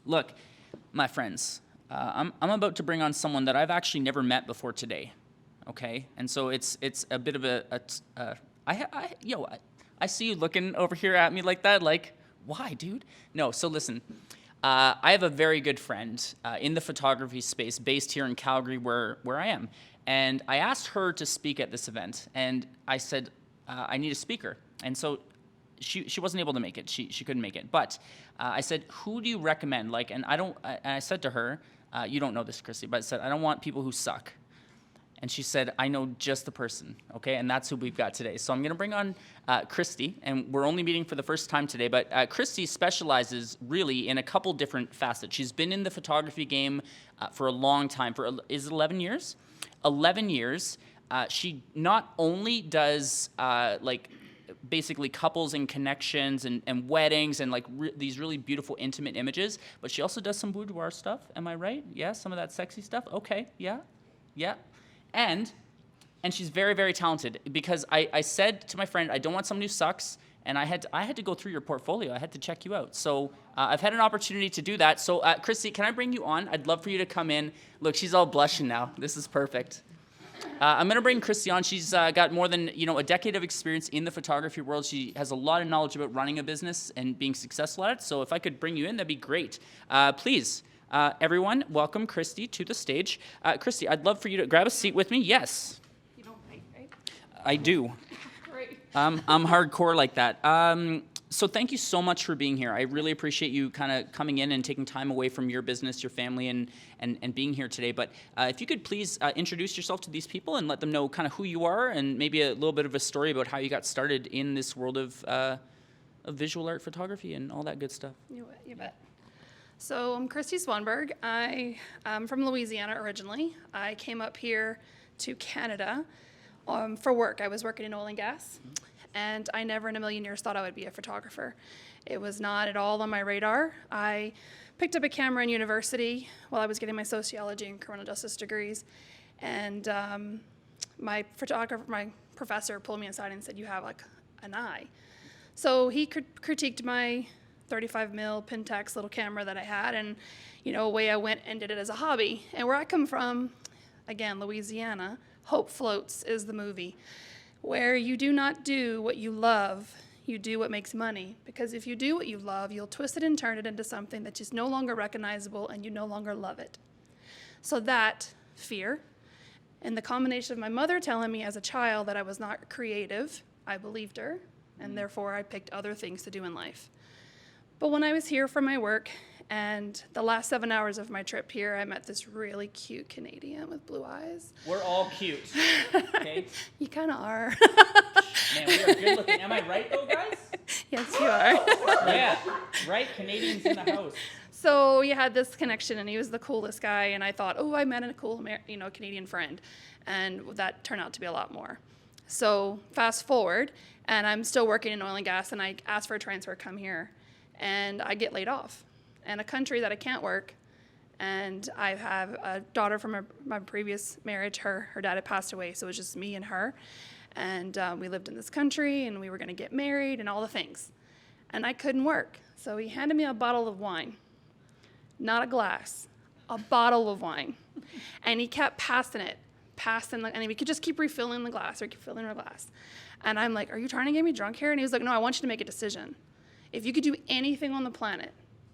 Look, my friends, I'm about to bring on someone that I've actually never met before today, okay? And so it's a bit of I see you looking over here at me like that, like, why, dude? No, so listen, I have a very good friend in the photography space based here in Calgary where I am. And I asked her to speak at this event, and I said, I need a speaker. And so she wasn't able to make it. She couldn't make it. But I said, who do you recommend? Like, and I said to her, you don't know this, Christy, but I said, I don't want people who suck. And she said, I know just the person, okay? And that's who we've got today. So I'm going to bring on Christy, and we're only meeting for the first time today, but Christy specializes really in a couple different facets. She's been in the photography game for a long time, is it 11 years? 11 years. She not only does basically couples and connections and weddings and these really beautiful intimate images, but she also does some boudoir stuff. Am I right? Yeah, some of that sexy stuff. Okay, yeah. And she's very, very talented, because I said to my friend, I don't want someone who sucks, and I had to go through your portfolio. I had to check you out. So I've had an opportunity to do that. So Christy, can I bring you on? I'd love for you to come in. Look, she's all blushing now. This is perfect. I'm going to bring Christy on. She's got more than a decade of experience in the photography world. She has a lot of knowledge about running a business and being successful at it. So if I could bring you in, that'd be great. Please. Everyone, welcome Christy to the stage. Christy, I'd love for you to grab a seat with me. Yes. You don't bite, right? I do. Great. I'm hardcore like that. So thank you so much for being here. I really appreciate you kind of coming in and taking time away from your business, your family, and being here today. But if you could please introduce yourself to these people and let them know kind of who you are, and maybe a little bit of a story about how you got started in this world of visual art photography and all that good stuff. You bet. So I'm Christy Swanberg. I'm from Louisiana originally. I came up here to Canada for work. I was working in oil and gas, and I never in a million years thought I would be a photographer. It was not at all on my radar. I picked up a camera in university while I was getting my sociology and criminal justice degrees, and my professor pulled me aside and said, "You have like an eye." So he critiqued my 35 mil Pentax little camera that I had, and away I went and did it as a hobby. And where I come from, again, Louisiana, Hope Floats is the movie, where you do not do what you love, you do what makes money. Because if you do what you love, you'll twist it and turn it into something that is no longer recognizable, and you no longer love it. So that fear, and the combination of my mother telling me as a child that I was not creative, I believed her, and therefore I picked other things to do in life. But when I was here for my work, and the last 7 hours of my trip here, I met this really cute Canadian with blue eyes. We're all cute, okay? You kind of are. Man, we are good looking. Am I right, though, guys? Yes, you are. Yeah, right? Canadians in the house. So you had this connection, and he was the coolest guy, and I thought, I met a cool Canadian friend, and that turned out to be a lot more. So fast forward, and I'm still working in oil and gas, and I asked for a transfer, come here. And I get laid off in a country that I can't work. And I have a daughter from my previous marriage. Her dad had passed away, so it was just me and her. And we lived in this country, and we were going to get married and all the things. And I couldn't work. So he handed me a bottle of wine, not a glass, a bottle of wine. And he kept passing it, and we could just keep refilling the glass or keep filling the glass. And I'm like, are you trying to get me drunk here? And he was like, no, I want you to make a decision. If you could do anything on the planet,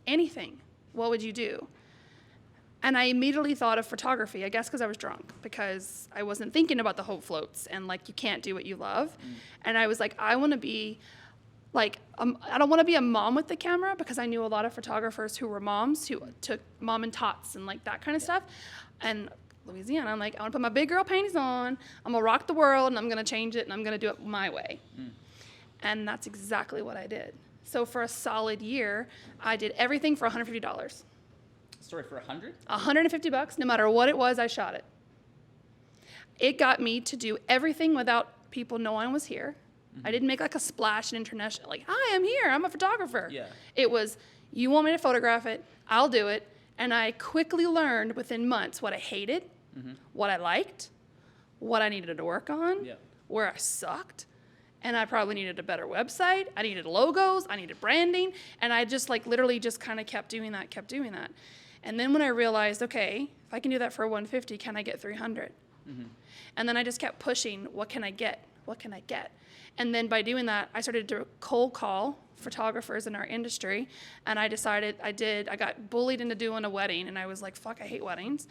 anything, what would you do? And I immediately thought of photography, I guess because I was drunk, because I wasn't thinking about the Hope Floats and you can't do what you love. And I was like, I want to be I don't want to be a mom with the camera, because I knew a lot of photographers who were moms who took mom and tots and that kind of stuff. And Louisiana, I'm like, I want to put my big girl panties on, I'm going to rock the world, and I'm going to change it, and I'm going to do it my way. And that's exactly what I did. So for a solid year, I did everything for $150. Sorry, for $100? $150, no matter what it was, I shot it. It got me to do everything without people knowing I was here. I didn't make a splash in international, hi, I'm here, I'm a photographer. Yeah. It was, you want me to photograph it, I'll do it. And I quickly learned within months what I hated, what I liked, what I needed to work on, where I sucked. And I probably needed a better website. I needed logos. I needed branding. And I just like literally just kind of kept doing that. And then when I realized, okay, if I can do that for 150, can I get 300? And then I just kept pushing, what can I get? And then by doing that, I started to cold call photographers in our industry, and I decided I got bullied into doing a wedding, and I was like, fuck, I hate weddings,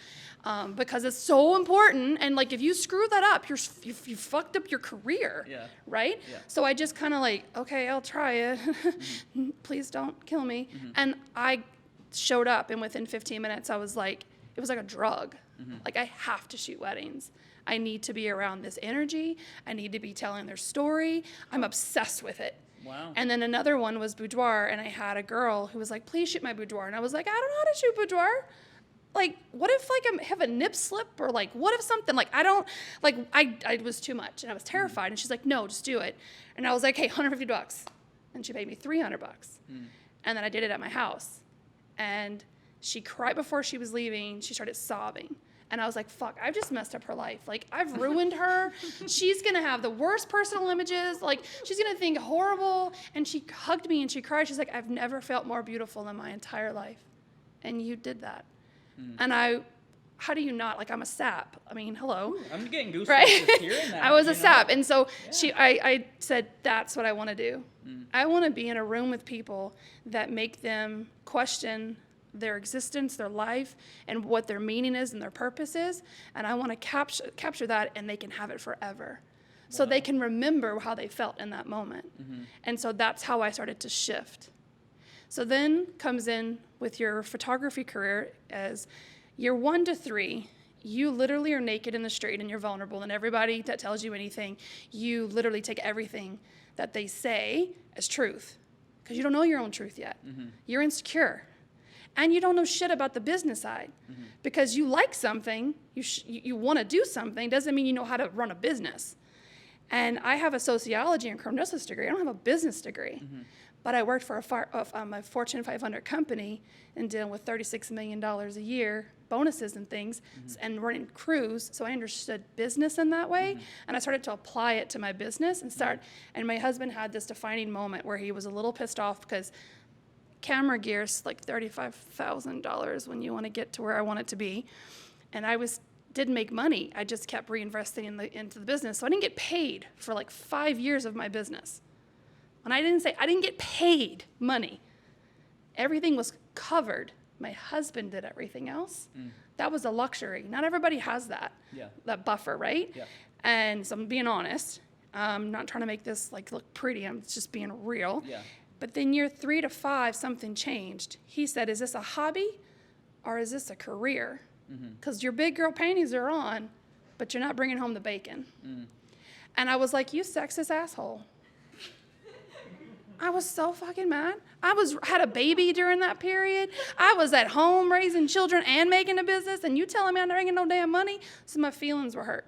because it's so important, and like if you screw that up, you fucked up your career, right? Yeah. So I just kind of like, okay, I'll try it. Please don't kill me. And I showed up, and within 15 minutes, I was like, it was like a drug. Like, I have to shoot weddings. I need to be around this energy. I need to be telling their story. I'm obsessed with it. Wow. And then another one was boudoir, and I had a girl who was like, please shoot my boudoir. And I was like, I don't know how to shoot boudoir. Like, what if, like, I have a nip slip? Or, like, what if something, like, I don't, like, I was too much, and I was terrified. And she's like, no, just do it. And I was like, hey, $150. And she paid me $300. And then I did it at my house. And she cried before she was leaving. She started sobbing. And I was like, fuck, I've just messed up her life. Like, I've ruined her. She's going to have the worst personal images. Like, she's going to think horrible. And she hugged me and she cried. She's like, I've never felt more beautiful in my entire life. And you did that. And how do you not? Like, I'm a sap. I mean, hello. Ooh, I'm getting goosebumps right? just hearing that. I was a sap. And so I said, that's what I want to do. I want to be in a room with people that make them question their existence, their life, and what their meaning is and their purpose is. And I want to capture that, and they can have it forever. So they can remember how they felt in that moment. And so that's how I started to shift. So then comes in with your photography career as year 1 to 3, you literally are naked in the street and you're vulnerable, and everybody that tells you anything, you literally take everything that they say as truth, because you don't know your own truth yet. You're insecure. And you don't know shit about the business side, because you like something, you want to do something, doesn't mean you know how to run a business. And I have a sociology and criminal degree. I don't have a business degree. But I worked for a Fortune 500 company and dealing with $36 million a year, bonuses and things, and running crews. So I understood business in that way. And I started to apply it to my business and my husband had this defining moment where he was a little pissed off because camera gear's like $35,000 when you want to get to where I want it to be. And didn't make money. I just kept reinvesting into the business. So I didn't get paid for like 5 years of my business. And I didn't get paid money. Everything was covered. My husband did everything else. That was a luxury. Not everybody has that, that buffer, right? Yeah. And so I'm being honest. I'm not trying to make this like look pretty. I'm just being real. Yeah. But then year 3 to 5, something changed. He said, is this a hobby or is this a career? Because your big girl panties are on, but you're not bringing home the bacon. And I was like, you sexist asshole. I was so fucking mad. Had a baby during that period. I was at home raising children and making a business, and you telling me I'm not making no damn money? So my feelings were hurt.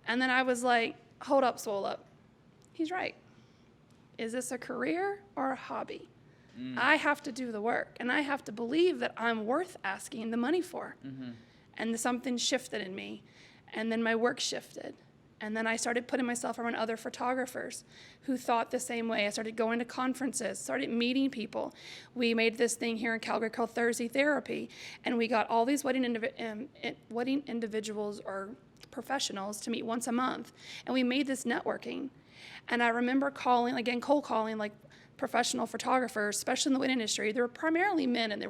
And then I was like, hold up, swole up. He's right. Is this a career or a hobby? I have to do the work, and I have to believe that I'm worth asking the money for. And something shifted in me, and then my work shifted. And then I started putting myself around other photographers who thought the same way. I started going to conferences, started meeting people. We made this thing here in Calgary called Thursday Therapy, and we got all these wedding individuals or professionals to meet once a month. And we made this networking. And I remember cold calling like professional photographers, especially in the wedding industry. They were primarily men, and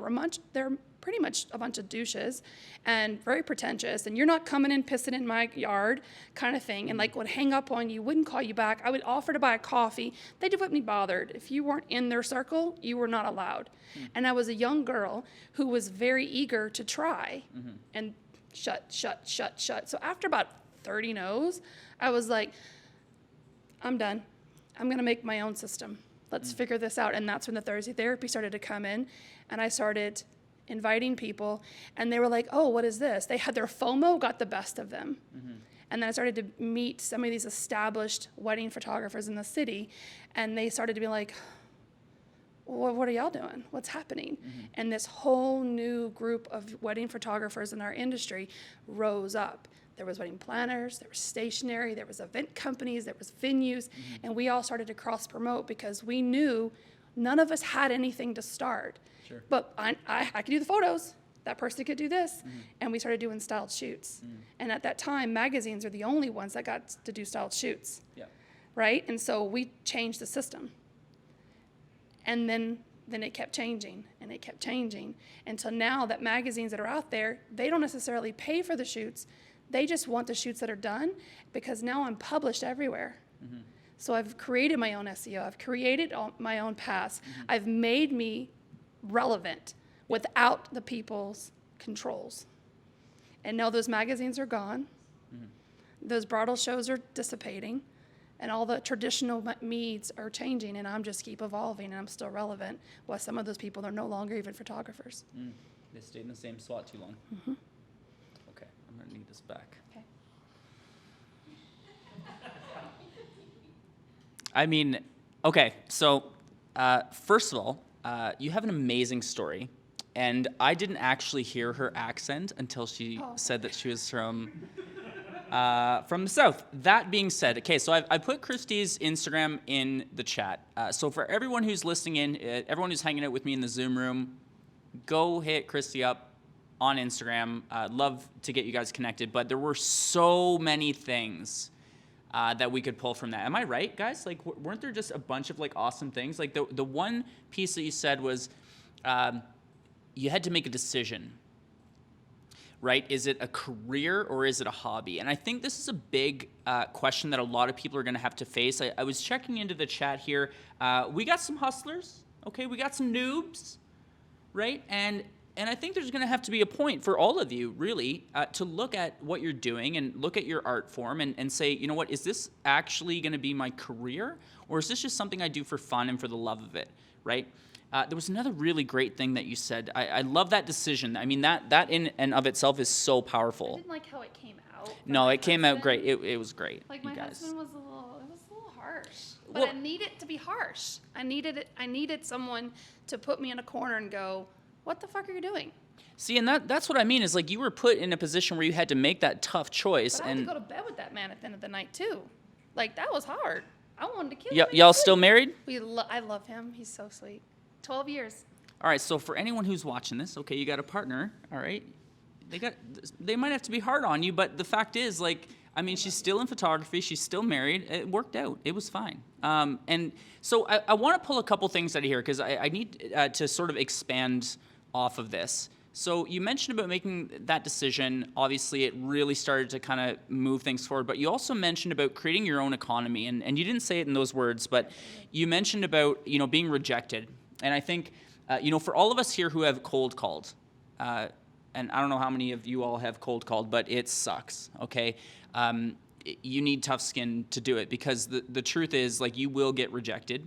they're pretty much a bunch of douches and very pretentious, and you're not coming in pissing in my yard kind of thing, and like would hang up on you, wouldn't call you back. I would offer to buy a coffee. They wouldn't be bothered. If you weren't in their circle, you were not allowed. And I was a young girl who was very eager to try, and shut. So after about 30 no's, I was like, I'm done. I'm going to make my own system. Let's figure this out. And that's when the Thursday Therapy started to come in, and I started inviting people, and they were like, oh, what is this? They had their FOMO got the best of them. And then I started to meet some of these established wedding photographers in the city, and they started to be like, well, what are y'all doing? What's happening? And this whole new group of wedding photographers in our industry rose up. There was wedding planners, there was stationery, there was event companies, there was venues, and we all started to cross-promote because we knew none of us had anything to start. Sure. But I could do the photos. That person could do this. And we started doing styled shoots. And at that time, magazines are the only ones that got to do styled shoots. Yeah. Right? And so we changed the system. And then it kept changing, and it kept changing. Until now that magazines that are out there, they don't necessarily pay for the shoots. They just want the shoots that are done because now I'm published everywhere. So I've created my own SEO. I've created my own paths. I've made me relevant without the people's controls. And now those magazines are gone. Those bridal shows are dissipating. And all the traditional meads are changing, and I'm just keep evolving, and I'm still relevant. While some of those people are no longer even photographers. They stayed in the same spot too long. Okay, I'm gonna need this back. Okay. I mean, okay, so first of all, you have an amazing story, and I didn't actually hear her accent until she said that she was from the South. That being said, okay, so I put Christy's Instagram in the chat. So for everyone who's listening in, everyone who's hanging out with me in the Zoom room, go hit Christy up on Instagram. Love to get you guys connected, but there were so many things that we could pull from that. Am I right, guys? Like, weren't there just a bunch of like awesome things? Like the one piece that you said was you had to make a decision. Right? Is it a career or is it a hobby? And I think this is a big question that a lot of people are going to have to face. I was checking into the chat here. We got some hustlers, okay? We got some noobs, right? And I think there's going to have to be a point for all of you, really, to look at what you're doing and look at your art form and say, you know what, is this actually going to be my career? Or is this just something I do for fun and for the love of it, right? There was another really great thing that you said. I love that decision. I mean, that in and of itself is so powerful. I didn't like how it came out. No, it came out great. It was great. Like you my guys. husband was a little harsh. But Well- I need it to be harsh. I needed someone to put me in a corner and go, what the fuck are you doing? See, and that's what I mean is like you were put in a position where you had to make that tough choice. But I had to go to bed with that man at the end of the night too. Like that was hard. I wanted to kill him. Y'all still married? I love him. He's so sweet. 12 years. All right, so for anyone who's watching this, okay, you got a partner, all right? They might have to be hard on you, but the fact is, like, I mean, she's still in photography, she's still married, it worked out, it was fine. And so I want to pull a couple things out of here because I need to sort of expand off of this. So you mentioned about making that decision. Obviously, it really started to kind of move things forward, but you also mentioned about creating your own economy, and you didn't say it in those words, but you mentioned about, you know, being rejected. And I think, you know, for all of us here who have cold called, and I don't know how many of you all have cold called, but it sucks, okay? You need tough skin to do it because the truth is, like, you will get rejected.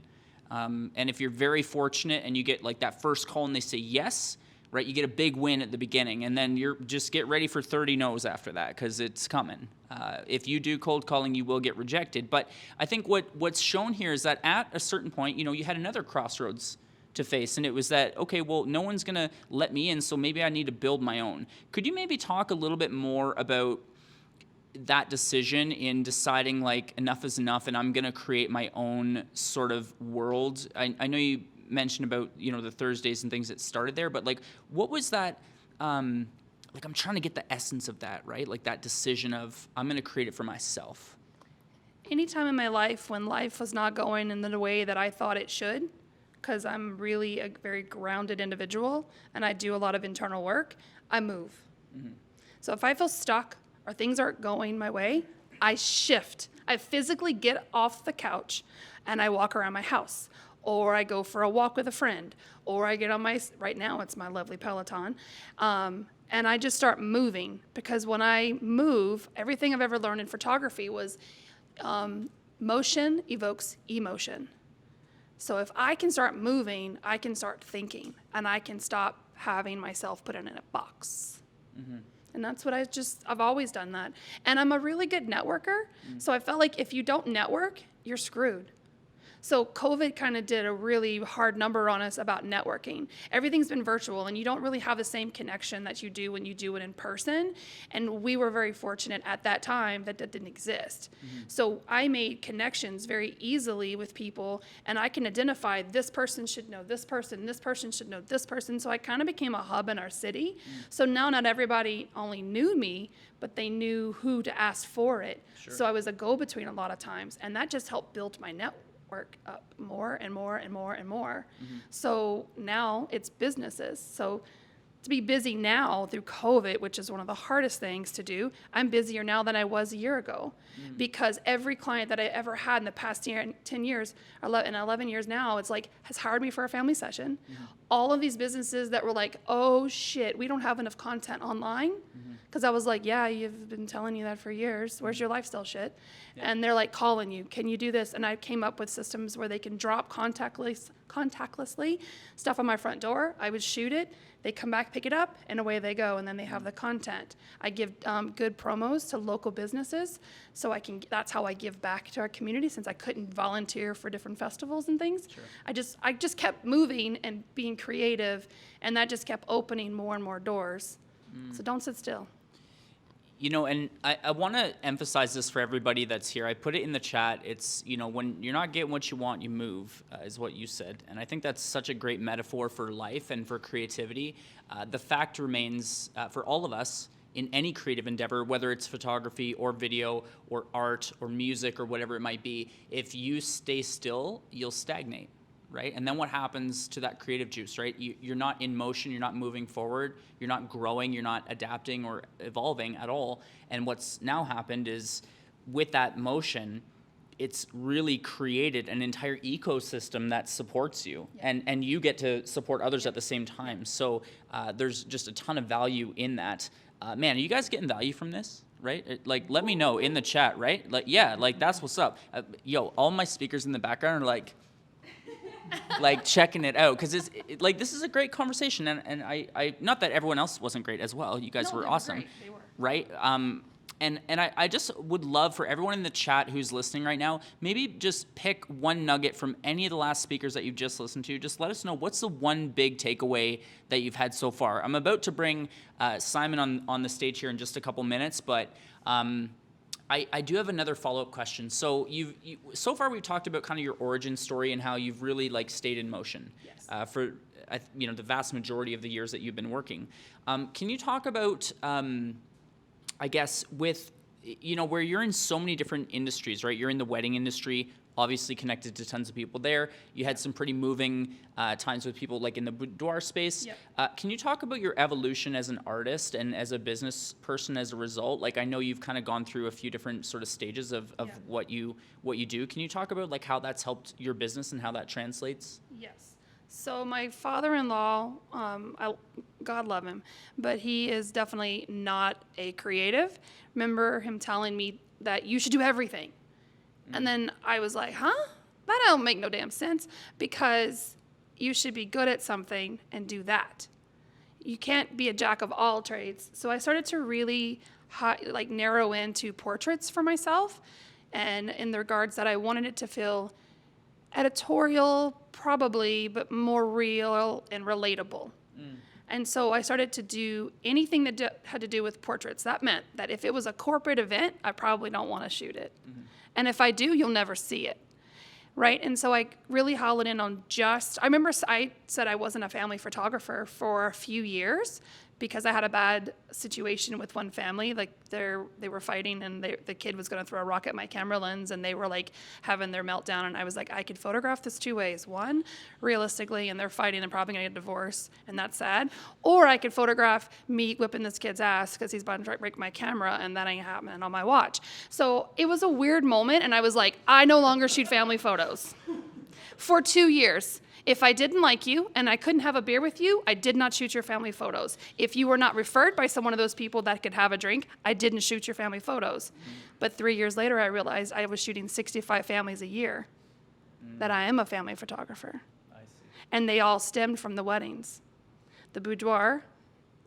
And if you're very fortunate and you get, like, that first call and they say yes, right, you get a big win at the beginning. And then you're just get ready for 30 no's after that because it's coming. If you do cold calling, you will get rejected. But I think what's shown here is that at a certain point, you know, you had another crossroads to face, and it was that, okay, well, no one's going to let me in, so maybe I need to build my own. Could you maybe talk a little bit more about that decision in deciding, like, enough is enough, and I'm going to create my own sort of world? I know you mentioned about, you know, the Thursdays and things that started there, but, like, what was that, like, I'm trying to get the essence of that, right? Like, that decision of, I'm going to create it for myself. Anytime in my life when life was not going in the way that I thought it should, because I'm really a very grounded individual and I do a lot of internal work, I move. So if I feel stuck or things aren't going my way, I shift. I physically get off the couch and I walk around my house, or I go for a walk with a friend, or I get on right now it's my lovely Peloton, and I just start moving, because when I move, everything I've ever learned in photography was motion evokes emotion. So if I can start moving, I can start thinking, and I can stop having myself put in a box. And that's what I've always done that. And I'm a really good networker, so I felt like if you don't network, you're screwed. So COVID kind of did a really hard number on us about networking. Everything's been virtual, and you don't really have the same connection that you do when you do it in person. And we were very fortunate at that time that didn't exist. So I made connections very easily with people, and I can identify this person should know this person should know this person. So I kind of became a hub in our city. So now not everybody only knew me, but they knew who to ask for it. Sure. So I was a go-between a lot of times, and that just helped build my network up more and more and more and more. So now it's businesses. So to be busy now through COVID, which is one of the hardest things to do, I'm busier now than I was a year ago, because every client that I ever had in the past 10 years, and 11 years now, it's like, has hired me for a family session. All of these businesses that were like, oh shit, we don't have enough content online. Because I was like, yeah, you've been telling you that for years. Where's your lifestyle shit? Yeah. And they're like calling you, can you do this? And I came up with systems where they can drop contactlessly stuff on my front door. I would shoot it. They come back, pick it up, and away they go. And then they have the content. I give good promos to local businesses, so that's how I give back to our community, since I couldn't volunteer for different festivals and things. Sure. I just kept moving and being creative, and that just kept opening more and more doors. So don't sit still. You know, and I want to emphasize this for everybody that's here. I put it in the chat. It's, you know, when you're not getting what you want, you move, is what you said. And I think that's such a great metaphor for life and for creativity. The fact remains for all of us in any creative endeavor, whether it's photography or video or art or music or whatever it might be, if you stay still, you'll stagnate. Right? And then what happens to that creative juice, right? You're not in motion, you're not moving forward, you're not growing, you're not adapting or evolving at all. And what's now happened is with that motion, it's really created an entire ecosystem that supports you. Yeah. And you get to support others at the same time. So there's just a ton of value in that. Man, are you guys getting value from this? Right? Like, let me know in the chat, right? Like, yeah, like that's what's up. All my speakers in the background are like checking it out, because this is a great conversation, and I not that everyone else wasn't great as well. You guys were awesome, they were. Right? And I just would love for everyone in the chat who's listening right now, maybe just pick one nugget from any of the last speakers that you've just listened to. Just let us know, what's the one big takeaway that you've had so far. I'm about to bring Simon on the stage here in just a couple minutes, but I do have another follow-up question. So so far we've talked about kind of your origin story and how you've really stayed in motion. Yes. For the vast majority of the years that you've been working. Can you talk about, I guess, with where you're in so many different industries, right? You're in the wedding industry, obviously connected to tons of people there. You had some pretty moving times with people in the boudoir space. Yep. Can you talk about your evolution as an artist and as a business person as a result? I know you've kind of gone through a few different sort of stages of what you do. Can you talk about how that's helped your business and how that translates? Yes. So my father-in-law, God love him, but he is definitely not a creative. Remember him telling me that you should do everything. And then I was like, huh? That don't make no damn sense, because you should be good at something and do that. You can't be a jack of all trades. So I started to really narrow into portraits for myself, and in the regards that I wanted it to feel editorial, probably, but more real and relatable. And so I started to do anything that had to do with portraits. That meant that if it was a corporate event, I probably don't want to shoot it. And if I do, you'll never see it, right? And so I really hollowed in on I remember I said I wasn't a family photographer for a few years because I had a bad situation with one family. They were fighting, and the kid was going to throw a rock at my camera lens, and they were having their meltdown. And I was like, I could photograph this two ways. One, realistically, and they're fighting and probably going to get a divorce, and that's sad. Or I could photograph me whipping this kid's ass because he's about to try to break my camera, and that ain't happening on my watch. So it was a weird moment, and I was like, I no longer shoot family photos for 2 years. If I didn't like you and I couldn't have a beer with you, I did not shoot your family photos. If you were not referred by someone of those people that could have a drink, I didn't shoot your family photos. But 3 years later, I realized I was shooting 65 families a year, that I am a family photographer. I see. And they all stemmed from the weddings. The boudoir,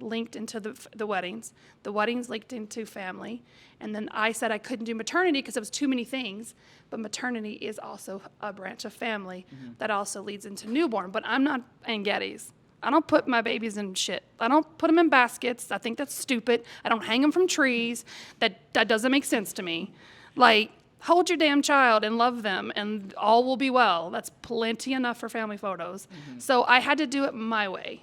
linked into the weddings. The weddings linked into family. And then I said I couldn't do maternity because it was too many things. But maternity is also a branch of family that also leads into newborn. But I'm not Ann Geddes. I don't put my babies in shit. I don't put them in baskets. I think that's stupid. I don't hang them from trees. That doesn't make sense to me. Like, hold your damn child and love them, and all will be well. That's plenty enough for family photos. So I had to do it my way.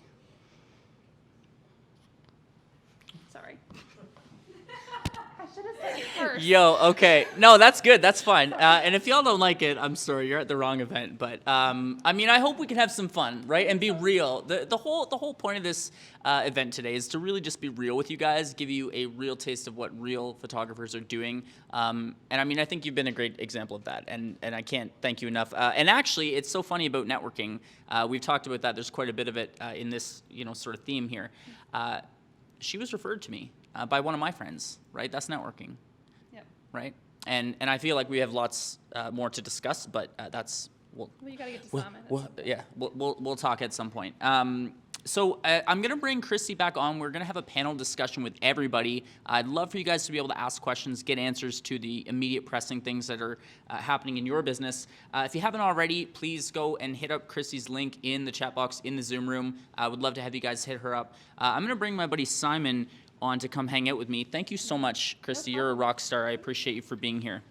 Sorry. I should have said it first. Yo, okay. No, that's good. That's fine. And if y'all don't like it, I'm sorry. You're at the wrong event. But I mean, I hope we can have some fun, right? And be real. The whole point of this event today is to really just be real with you guys, give you a real taste of what real photographers are doing. And I mean, I think you've been a great example of that. And I can't thank you enough. And actually, it's so funny about networking. We've talked about that. There's quite a bit of it in this, sort of theme here. She was referred to me by one of my friends, right? That's networking. Right, and I feel like we have lots more to discuss, but that's Well, you gotta get to Simon. we'll talk at some point. So I'm gonna bring Christy back on. We're gonna have a panel discussion with everybody. I'd love for you guys to be able to ask questions, get answers to the immediate pressing things that are happening in your business. If you haven't already, please go and hit up Christy's link in the chat box in the Zoom room. I would love to have you guys hit her up. I'm gonna bring my buddy Simon on to come hang out with me. Thank you so much, Christy. You're a rock star. I appreciate you for being here.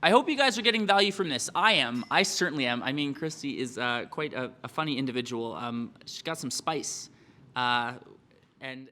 I hope you guys are getting value from this. I am. I certainly am. I mean, Christy is quite a funny individual. She's got some spice. And